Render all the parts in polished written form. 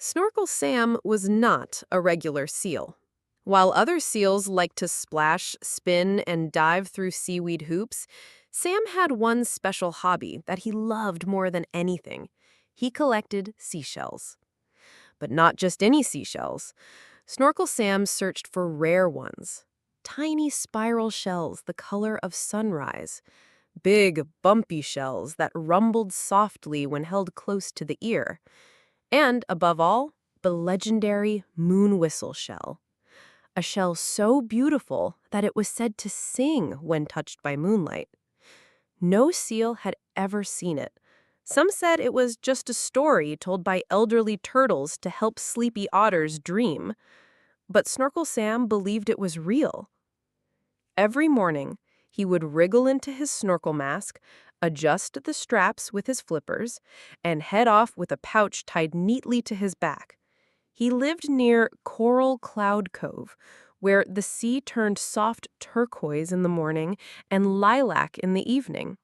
Snorkel Sam was not a regular seal. While other seals like to splash, spin, and dive through seaweed hoops, Sam had one special hobby that he loved more than anything. He collected seashells. But not just any seashells. Snorkel Sam searched for rare ones. Tiny spiral shells the color of sunrise. Big, bumpy shells that rumbled softly when held close to the ear. And, above all, the legendary Moonwhistle Shell. A shell so beautiful that it was said to sing when touched by moonlight. No seal had ever seen it. Some said it was just a story told by elderly turtles to help sleepy otters dream. But Snorkel Sam believed it was real. Every morning, he would wriggle into his snorkel mask, adjust the straps with his flippers, and head off with a pouch tied neatly to his back. He lived near Coral Cloud Cove, where the sea turned soft turquoise in the morning and lilac in the evening.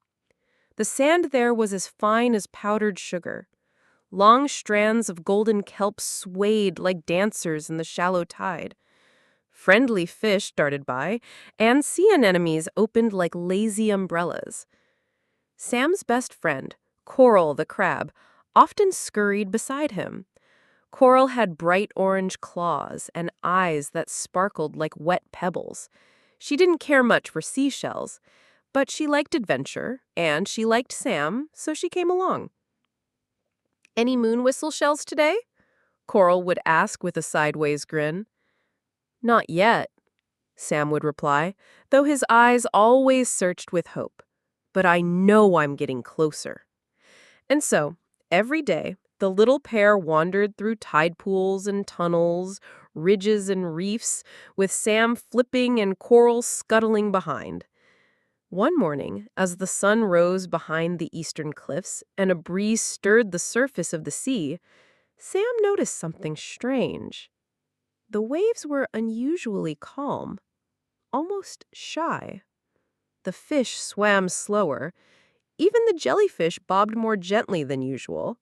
The sand there was as fine as powdered sugar. Long strands of golden kelp swayed like dancers in the shallow tide. Friendly fish darted by, and sea anemones opened like lazy umbrellas. Sam's best friend, Coral the crab, often scurried beside him. Coral had bright orange claws and eyes that sparkled like wet pebbles. She didn't care much for seashells, but she liked adventure, and she liked Sam, so she came along. "Any moonwhistle shells today?" Coral would ask with a sideways grin. "Not yet," Sam would reply, though his eyes always searched with hope. "But I know I'm getting closer." And so, every day, the little pair wandered through tide pools and tunnels, ridges and reefs, with Sam flipping and Coral scuttling behind. One morning, as the sun rose behind the eastern cliffs and a breeze stirred the surface of the sea, Sam noticed something strange. The waves were unusually calm, almost shy. The fish swam slower. Even the jellyfish bobbed more gently than usual.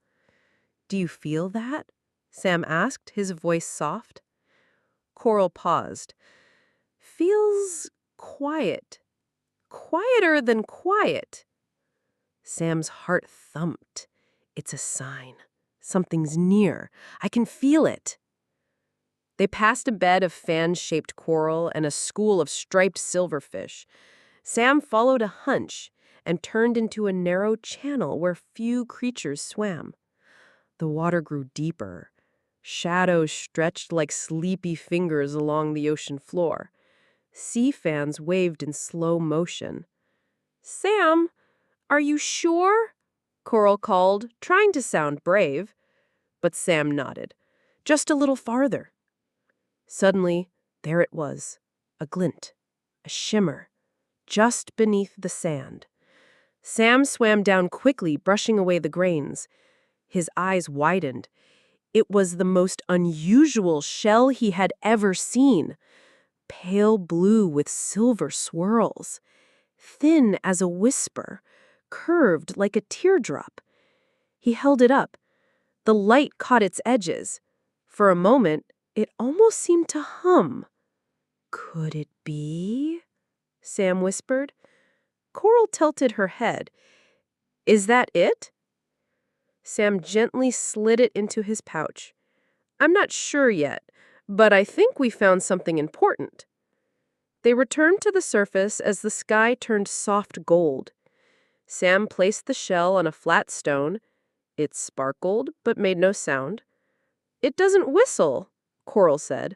"Do you feel that?" Sam asked, his voice soft. Coral paused. "Feels quiet. Quieter than quiet." Sam's heart thumped. "It's a sign. Something's near. I can feel it." They passed a bed of fan-shaped coral and a school of striped silverfish. Sam followed a hunch and turned into a narrow channel where few creatures swam. The water grew deeper. Shadows stretched like sleepy fingers along the ocean floor. Sea fans waved in slow motion. "Sam, are you sure?" Coral called, trying to sound brave. But Sam nodded. "Just a little farther." Suddenly, there it was, a glint, a shimmer, just beneath the sand. Sam swam down quickly, brushing away the grains. His eyes widened. It was the most unusual shell he had ever seen. Pale blue with silver swirls. Thin as a whisper, curved like a teardrop. He held it up. The light caught its edges. For a moment, it almost seemed to hum. "Could it be?" Sam whispered. Coral tilted her head. "Is that it?" Sam gently slid it into his pouch. "I'm not sure yet, but I think we found something important." They returned to the surface as the sky turned soft gold. Sam placed the shell on a flat stone. It sparkled, but made no sound. "It doesn't whistle," Coral said.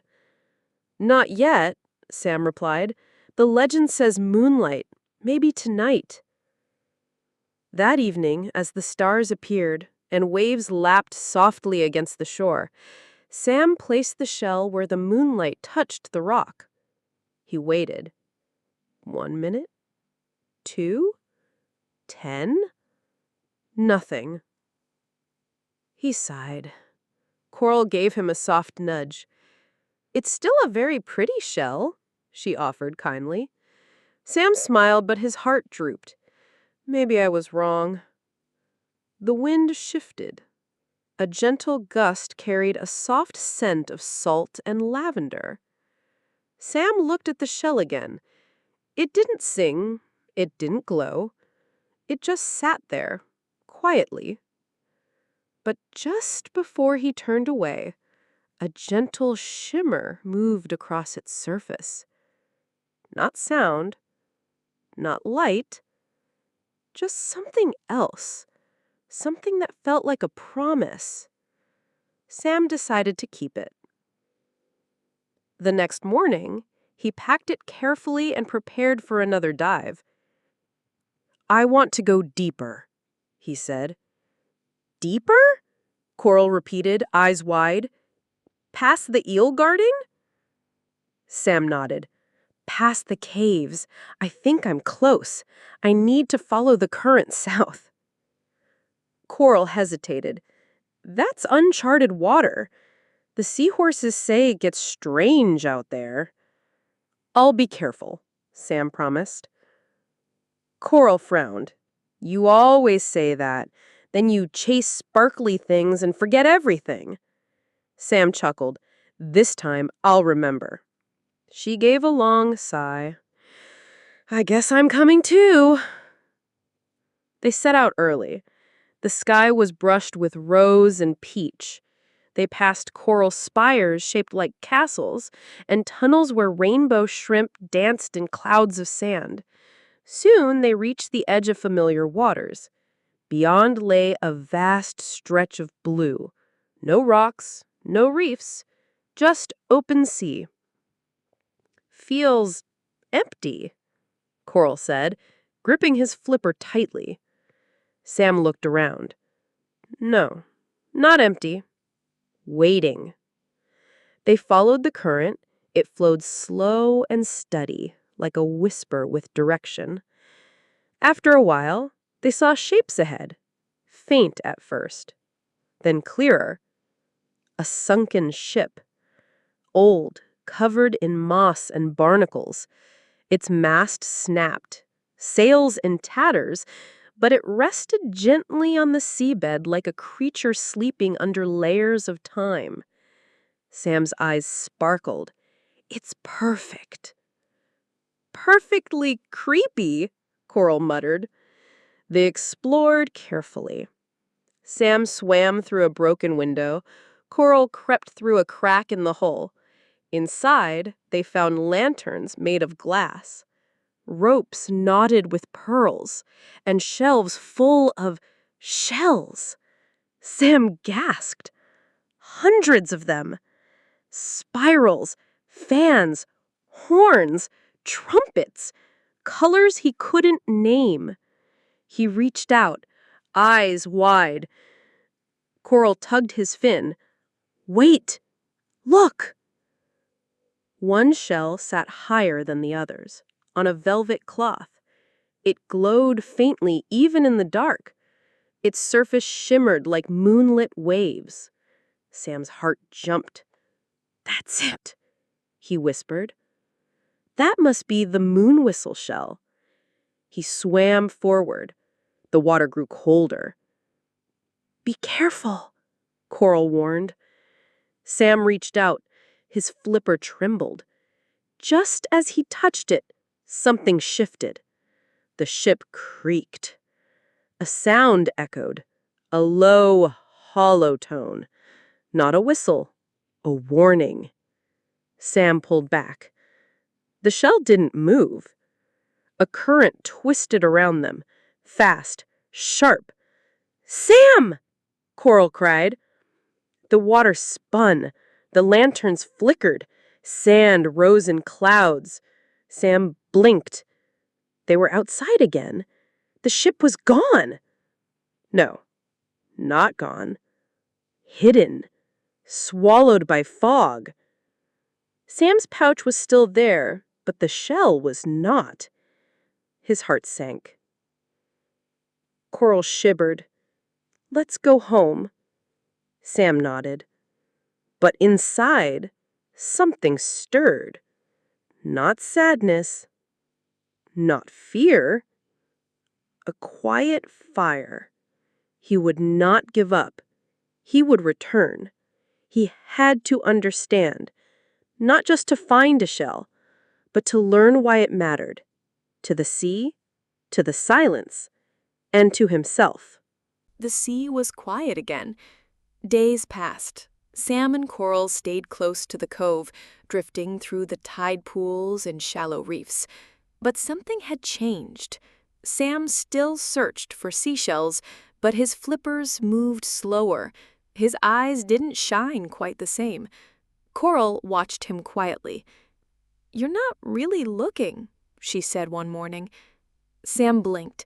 "Not yet," Sam replied. "The legend says moonlight, maybe tonight." That evening, as the stars appeared and waves lapped softly against the shore, Sam placed the shell where the moonlight touched the rock. He waited. 1 minute, 2, 10. Nothing. He sighed. Coral gave him a soft nudge. "It's still a very pretty shell," she offered kindly. Sam smiled, but his heart drooped. "Maybe I was wrong." The wind shifted. A gentle gust carried a soft scent of salt and lavender. Sam looked at the shell again. It didn't sing, it didn't glow. It just sat there, quietly. But just before he turned away, a gentle shimmer moved across its surface. Not sound, not light, just something else, something that felt like a promise. Sam decided to keep it. The next morning, he packed it carefully and prepared for another dive. "I want to go deeper," he said. "Deeper?" Coral repeated, eyes wide. "Past the eel garden?" Sam nodded. "Past the caves. I think I'm close. I need to follow the current south." Coral hesitated. "That's uncharted water. The seahorses say it gets strange out there." "I'll be careful," Sam promised. Coral frowned. "You always say that. Then you chase sparkly things and forget everything." Sam chuckled. "This time I'll remember." She gave a long sigh. "I guess I'm coming too." They set out early. The sky was brushed with rose and peach. They passed coral spires shaped like castles and tunnels where rainbow shrimp danced in clouds of sand. Soon they reached the edge of familiar waters. Beyond lay a vast stretch of blue. No rocks, no reefs, just open sea. "Feels empty," Coral said, gripping his flipper tightly. Sam looked around. No, not empty. Waiting. They followed the current. It flowed slow and steady, like a whisper with direction. After a while, they saw shapes ahead, faint at first, then clearer. A sunken ship, old, covered in moss and barnacles. Its mast snapped, sails in tatters, but it rested gently on the seabed like a creature sleeping under layers of time. Sam's eyes sparkled. "It's perfect." "Perfectly creepy," Coral muttered. They explored carefully. Sam swam through a broken window. Coral crept through a crack in the hull. Inside, they found lanterns made of glass, ropes knotted with pearls, and shelves full of shells. Sam gasped. Hundreds of them. Spirals, fans, horns, trumpets, colors he couldn't name. He reached out, eyes wide. Coral tugged his fin. "Wait! Look!" One shell sat higher than the others, on a velvet cloth. It glowed faintly even in the dark. Its surface shimmered like moonlit waves. Sam's heart jumped. "That's it," he whispered. "That must be the Moonwhistle Shell." He swam forward. The water grew colder. "Be careful," Coral warned. Sam reached out. His flipper trembled. Just as he touched it, something shifted. The ship creaked. A sound echoed, a low, hollow tone. Not a whistle, a warning. Sam pulled back. The shell didn't move. A current twisted around them, fast, sharp. "Sam!" Coral cried. The water spun. The lanterns flickered. Sand rose in clouds. Sam blinked. They were outside again. The ship was gone. No, not gone. Hidden. Swallowed by fog. Sam's pouch was still there, but the shell was not. His heart sank. Coral shivered. "Let's go home." Sam nodded. But inside, something stirred. Not sadness. Not fear. A quiet fire. He would not give up. he would return. He had to understand, not just to find a shell, but to learn why it mattered, to the sea, to the silence, and to himself. The sea was quiet again. Days passed. Sam and Coral stayed close to the cove, drifting through the tide pools and shallow reefs. But something had changed. Sam still searched for seashells, but his flippers moved slower. His eyes didn't shine quite the same. Coral watched him quietly. "You're not really looking," she said one morning. Sam blinked.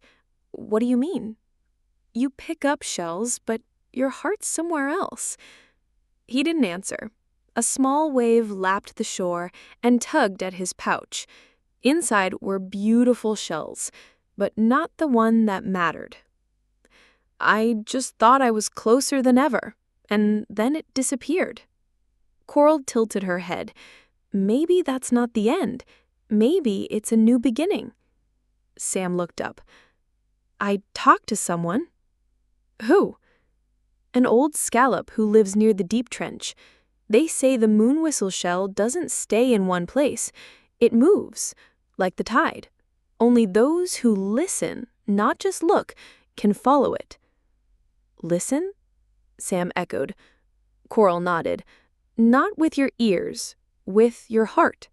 "What do you mean?" "You pick up shells, but your heart's somewhere else." He didn't answer. A small wave lapped the shore and tugged at his pouch. Inside were beautiful shells, but not the one that mattered. "I just thought I was closer than ever, and then it disappeared." Coral tilted her head. "Maybe that's not the end. Maybe it's a new beginning." Sam looked up. "I talked to someone." "Who?" "An old scallop who lives near the deep trench. They say the Moonwhistle Shell doesn't stay in one place. It moves, like the tide. Only those who listen, not just look, can follow it." "Listen?" Sam echoed. Coral nodded. "Not with your ears, with your heart."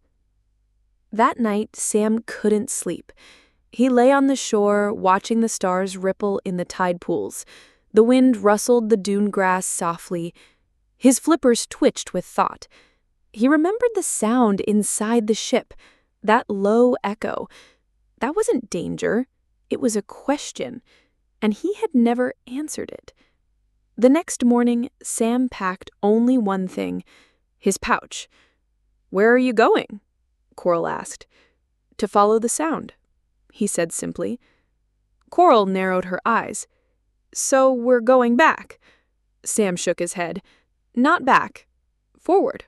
That night, Sam couldn't sleep. He lay on the shore, watching the stars ripple in the tide pools. The wind rustled the dune grass softly. His flippers twitched with thought. He remembered the sound inside the ship, that low echo. That wasn't danger. It was a question, and he had never answered it. The next morning, Sam packed only one thing, his pouch. "Where are you going?" Coral asked. "To follow the sound," he said simply. Coral narrowed her eyes. "So we're going back?" Sam shook his head. "Not back. Forward."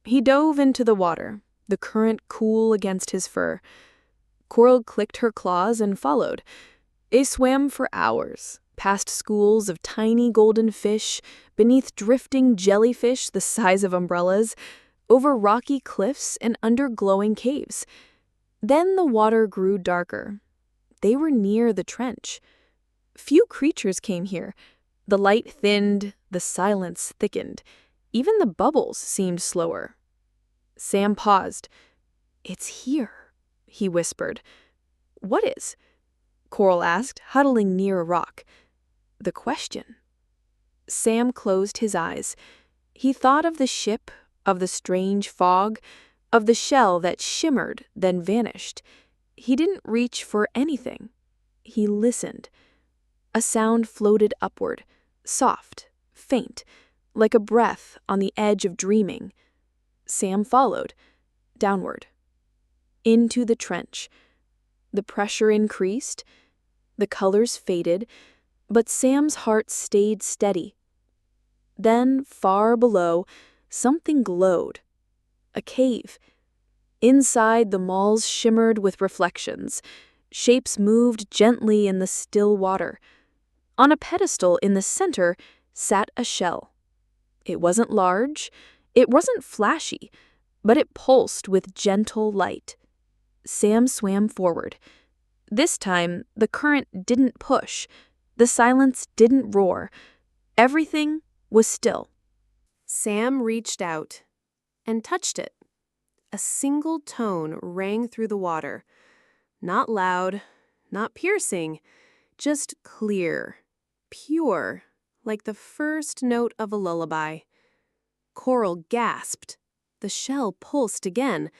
He dove into the water, the current cool against his fur. Coral clicked her claws and followed. They swam for hours, past schools of tiny golden fish, beneath drifting jellyfish the size of umbrellas, over rocky cliffs and under glowing caves. Then the water grew darker. They were near the trench. Few creatures came here. The light thinned, the silence thickened. Even the bubbles seemed slower. Sam paused. "It's here," he whispered. "What is?" Coral asked, huddling near a rock. "The question." Sam closed his eyes. He thought of the ship, of the strange fog, of the shell that shimmered, then vanished. He didn't reach for anything. He listened. A sound floated upward, soft, faint, like a breath on the edge of dreaming. Sam followed, downward, into the trench. The pressure increased, the colors faded, but Sam's heart stayed steady. Then, far below, something glowed. A cave. Inside, the walls shimmered with reflections. Shapes moved gently in the still water. On a pedestal in the center sat a shell. It wasn't large, it wasn't flashy, but it pulsed with gentle light. Sam swam forward. This time, the current didn't push. The silence didn't roar. Everything was still. Sam reached out and touched it. A single tone rang through the water. Not loud, not piercing, just clear, pure, like the first note of a lullaby. Coral gasped. The shell pulsed again.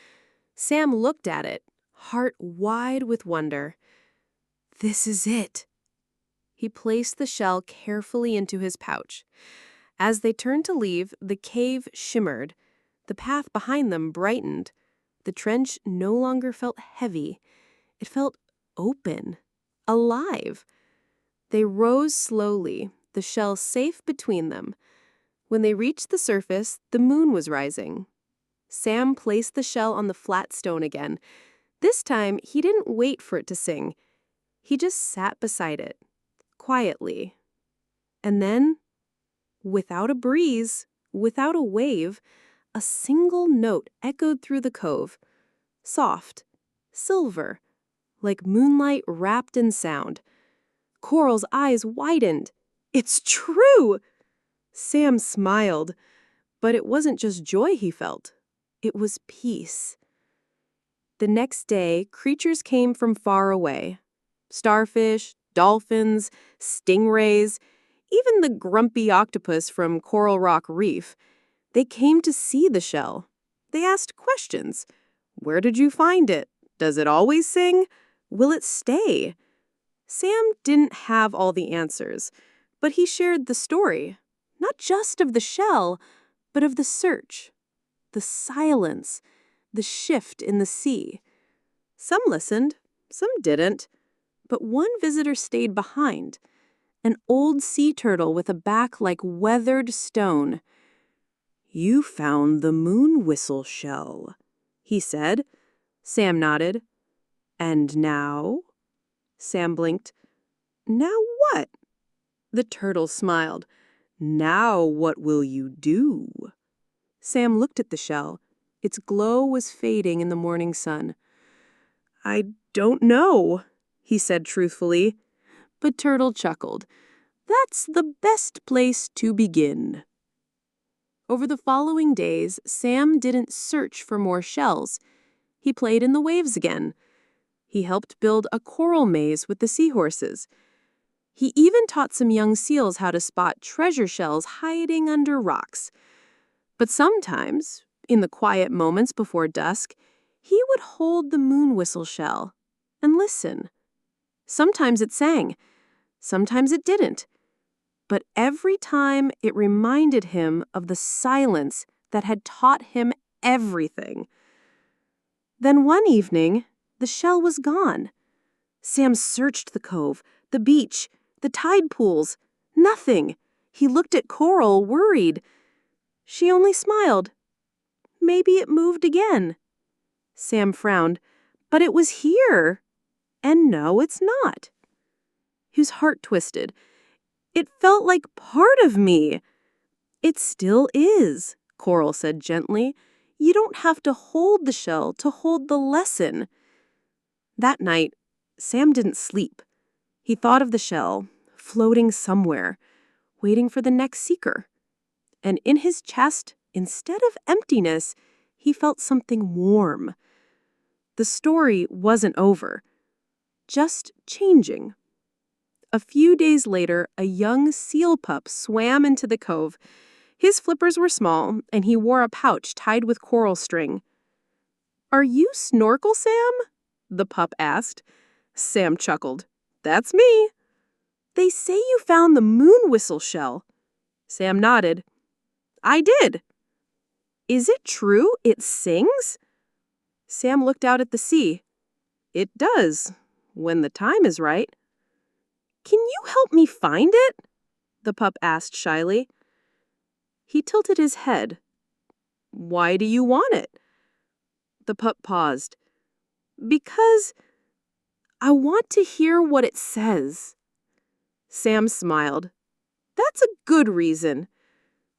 Sam looked at it, heart wide with wonder. "This is it." He placed the shell carefully into his pouch. As they turned to leave, the cave shimmered. The path behind them brightened. The trench no longer felt heavy. It felt open, alive. They rose slowly, the shell safe between them. When they reached the surface, the moon was rising. Sam placed the shell on the flat stone again. This time, he didn't wait for it to sing. He just sat beside it, quietly. And then, Without a breeze, without a wave, a single note echoed through the cove. Soft, silver, like moonlight wrapped in sound. Coral's eyes widened. It's true! Sam smiled, but it wasn't just joy he felt. It was peace. The next day, creatures came from far away. Starfish, dolphins, stingrays, even the grumpy octopus from Coral Rock Reef. They came to see the shell. They asked questions. Where did you find it? Does it always sing? Will it stay? Sam didn't have all the answers, but he shared the story, not just of the shell, but of the search, the silence, the shift in the sea. Some listened, some didn't, but one visitor stayed behind, an old sea turtle with a back like weathered stone. "You found the Moonwhistle Shell," he said. Sam nodded. "And now?" Sam blinked. "Now what?" The turtle smiled. "Now what will you do?" Sam looked at the shell. Its glow was fading in the morning sun. "I don't know," he said truthfully. But Turtle chuckled. "That's the best place to begin." Over the following days, Sam didn't search for more shells. He played in the waves again. He helped build a coral maze with the seahorses. He even taught some young seals how to spot treasure shells hiding under rocks. But sometimes, in the quiet moments before dusk, he would hold the Moonwhistle shell and listen. Sometimes it sang, sometimes it didn't. But every time it reminded him of the silence that had taught him everything. Then one evening, the shell was gone. Sam searched the cove, the beach, the tide pools. Nothing. He looked at Coral, worried. She only smiled. Maybe it moved again. Sam frowned. But it was here. And no, it's not. His heart twisted. It felt like part of me. "It still is," Coral said gently. "You don't have to hold the shell to hold the lesson." That night, Sam didn't sleep. He thought of the shell, floating somewhere, waiting for the next seeker. And in his chest, instead of emptiness, he felt something warm. The story wasn't over, just changing. A few days later, a young seal pup swam into the cove. His flippers were small, and he wore a pouch tied with coral string. "Are you Snorkel Sam?" the pup asked. Sam chuckled. "That's me." "They say you found the Moonwhistle Shell." Sam nodded. "I did." "Is it true it sings?" Sam looked out at the sea. "It does, when the time is right." "Can you help me find it?" the pup asked shyly. He tilted his head. "Why do you want it?" The pup paused. "Because I want to hear what it says." Sam smiled. "That's a good reason."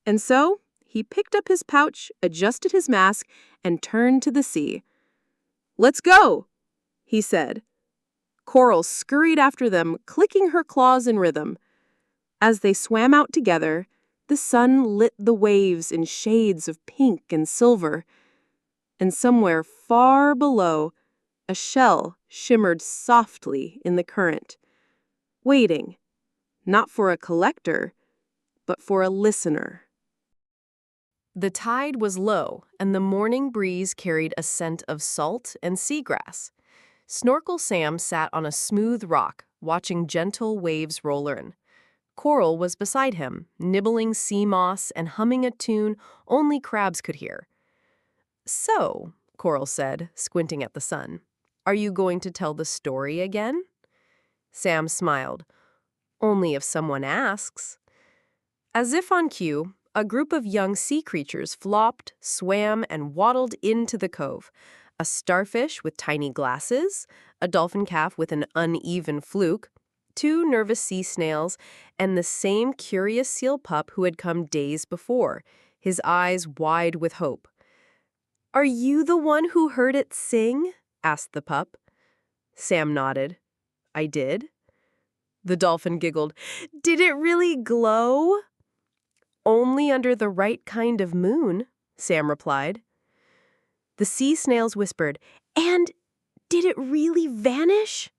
And so he picked up his pouch, adjusted his mask, and turned to the sea. "Let's go," he said. Coral scurried after them, clicking her claws in rhythm. As they swam out together, the sun lit the waves in shades of pink and silver. And somewhere far below, a shell shimmered softly in the current, waiting, not for a collector, but for a listener. The tide was low, and the morning breeze carried a scent of salt and seagrass. Snorkel Sam sat on a smooth rock, watching gentle waves roll in. Coral was beside him, nibbling sea moss and humming a tune only crabs could hear. "So," Coral said, squinting at the sun, "are you going to tell the story again?" Sam smiled. "Only if someone asks." As if on cue, a group of young sea creatures flopped, swam, and waddled into the cove. A starfish with tiny glasses, a dolphin calf with an uneven fluke, 2 nervous sea snails, and the same curious seal pup who had come days before, his eyes wide with hope. "Are you the one who heard it sing?" asked the pup. Sam nodded. "I did." The dolphin giggled. "Did it really glow?" "Only under the right kind of moon," Sam replied. The sea snails whispered, "And did it really vanish?"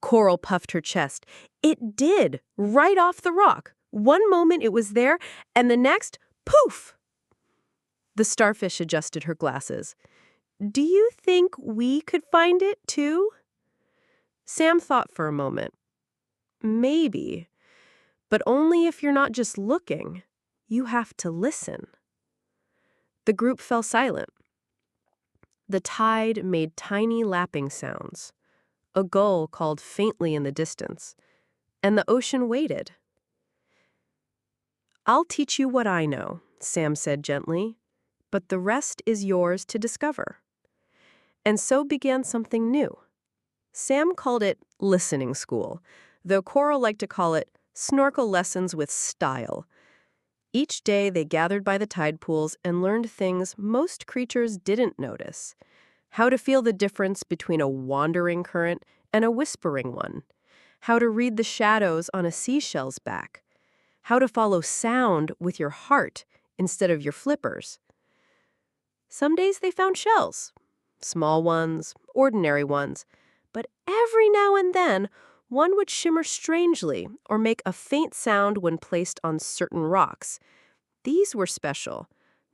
Coral puffed her chest. "It did, right off the rock. One moment it was there, and the next, poof!" The starfish adjusted her glasses. "Do you think we could find it, too?" Sam thought for a moment. "Maybe, but only if you're not just looking. You have to listen." The group fell silent. The tide made tiny lapping sounds. A gull called faintly in the distance, and the ocean waited. "I'll teach you what I know," Sam said gently, "but the rest is yours to discover." And so began something new. Sam called it listening school, though Coral liked to call it snorkel lessons with style. Each day they gathered by the tide pools and learned things most creatures didn't notice. How to feel the difference between a wandering current and a whispering one. How to read the shadows on a seashell's back. How to follow sound with your heart instead of your flippers. Some days they found shells. Small ones, ordinary ones. But every now and then, one would shimmer strangely or make a faint sound when placed on certain rocks. These were special,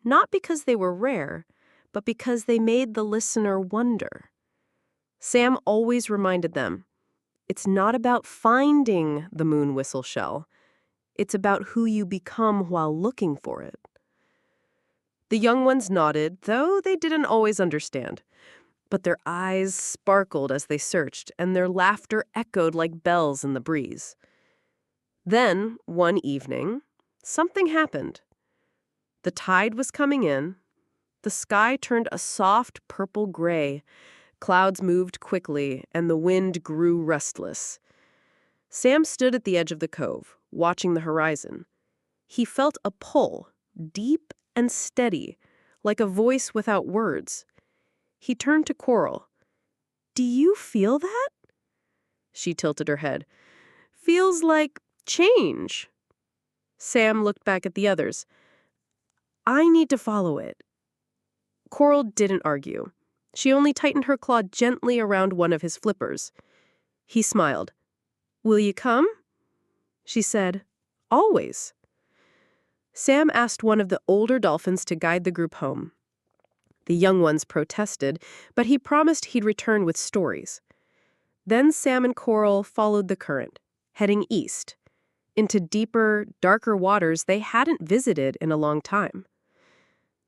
not because they were rare, but because they made the listener wonder. Sam always reminded them, it's not about finding the Moonwhistle Shell. It's about who you become while looking for it. The young ones nodded, though they didn't always understand. But their eyes sparkled as they searched, and their laughter echoed like bells in the breeze. Then, one evening, something happened. The tide was coming in. The sky turned a soft purple gray. Clouds moved quickly, and the wind grew restless. Sam stood at the edge of the cove, watching the horizon. He felt a pull, deep and steady, like a voice without words. He turned to Coral. "Do you feel that?" She tilted her head. "Feels like change." Sam looked back at the others. "I need to follow it." Coral didn't argue. She only tightened her claw gently around one of his flippers. He smiled. "Will you come?" She said, "Always." Sam asked one of the older dolphins to guide the group home. The young ones protested, but he promised he'd return with stories. Then Sam and Coral followed the current, heading east, into deeper, darker waters they hadn't visited in a long time.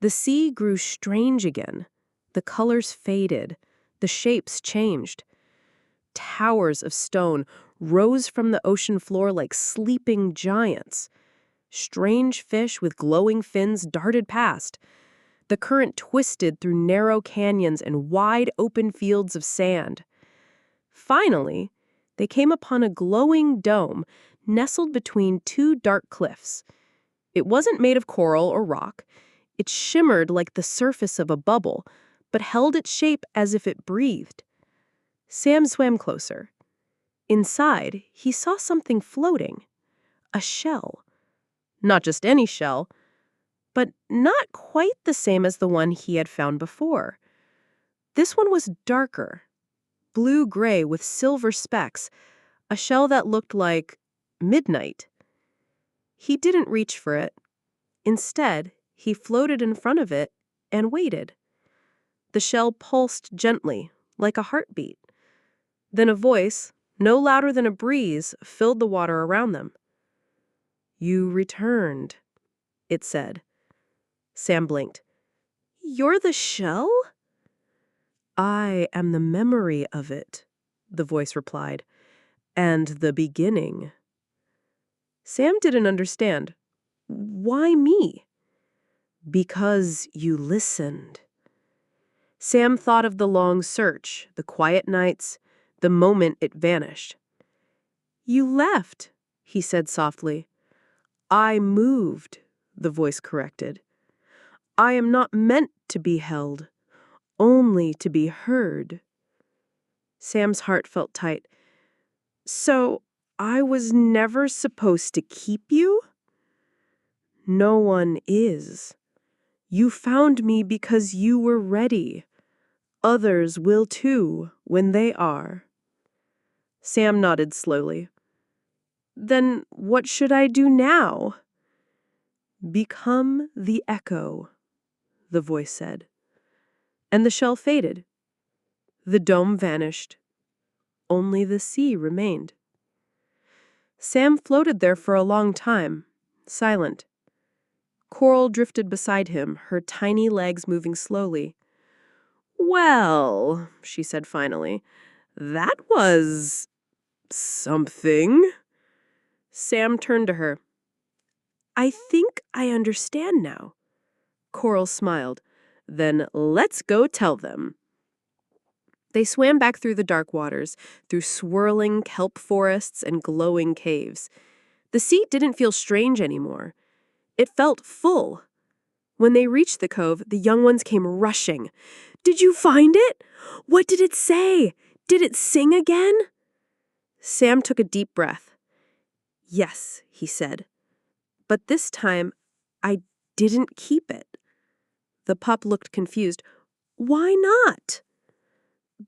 The sea grew strange again. The colors faded. The shapes changed. Towers of stone rose from the ocean floor like sleeping giants. Strange fish with glowing fins darted past. The current twisted through narrow canyons and wide open fields of sand. Finally, they came upon a glowing dome nestled between two dark cliffs. It wasn't made of coral or rock. It shimmered like the surface of a bubble, but held its shape as if it breathed. Sam swam closer. Inside, he saw something floating. A shell. Not just any shell, but not quite the same as the one he had found before. This one was darker, blue-gray with silver specks, a shell that looked like midnight. He didn't reach for it. Instead, he floated in front of it and waited. The shell pulsed gently, like a heartbeat. Then a voice, no louder than a breeze, filled the water around them. "You returned," it said. Sam blinked. "You're the shell?" "I am the memory of it," the voice replied, "and the beginning." Sam didn't understand. "Why me?" "Because you listened." Sam thought of the long search, the quiet nights, the moment it vanished. You left, he said softly. I moved, the voice corrected. I am not meant to be held, only to be heard. Sam's heart felt tight. So, I was never supposed to keep you? No one is. You found me because you were ready. Others will too, when they are. Sam nodded slowly. Then what should I do now? Become the echo, the voice said. And the shell faded. The dome vanished. Only the sea remained. Sam floated there for a long time, silent. Coral drifted beside him, her tiny legs moving slowly. Well, she said finally, that was something. Sam turned to her. I think I understand now. Coral smiled. Then let's go tell them. They swam back through the dark waters, through swirling kelp forests and glowing caves. The sea didn't feel strange anymore. It felt full. When they reached the cove, the young ones came rushing. Did you find it? What did it say? Did it sing again? Sam took a deep breath. Yes, he said. But this time, I didn't keep it. The pup looked confused. Why not?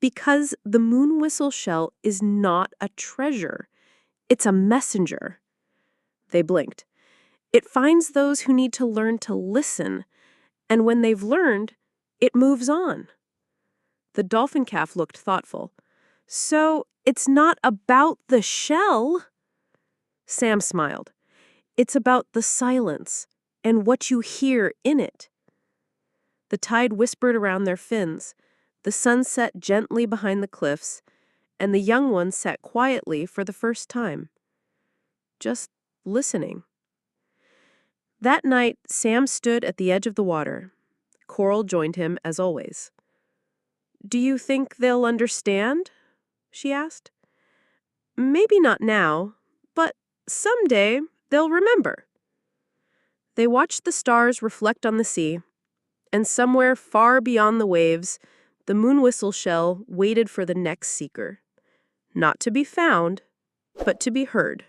Because the Moonwhistle Shell is not a treasure. It's a messenger. They blinked. It finds those who need to learn to listen, and when they've learned, it moves on. The dolphin calf looked thoughtful. So, it's not about the shell? Sam smiled. It's about the silence and what you hear in it. The tide whispered around their fins. The sun set gently behind the cliffs, and the young ones sat quietly for the first time. Just listening. That night, Sam stood at the edge of the water. Coral joined him as always. Do you think they'll understand? She asked. Maybe not now, but someday they'll remember. They watched the stars reflect on the sea, and somewhere far beyond the waves, the Moonwhistle Shell waited for the next seeker. Not to be found, but to be heard.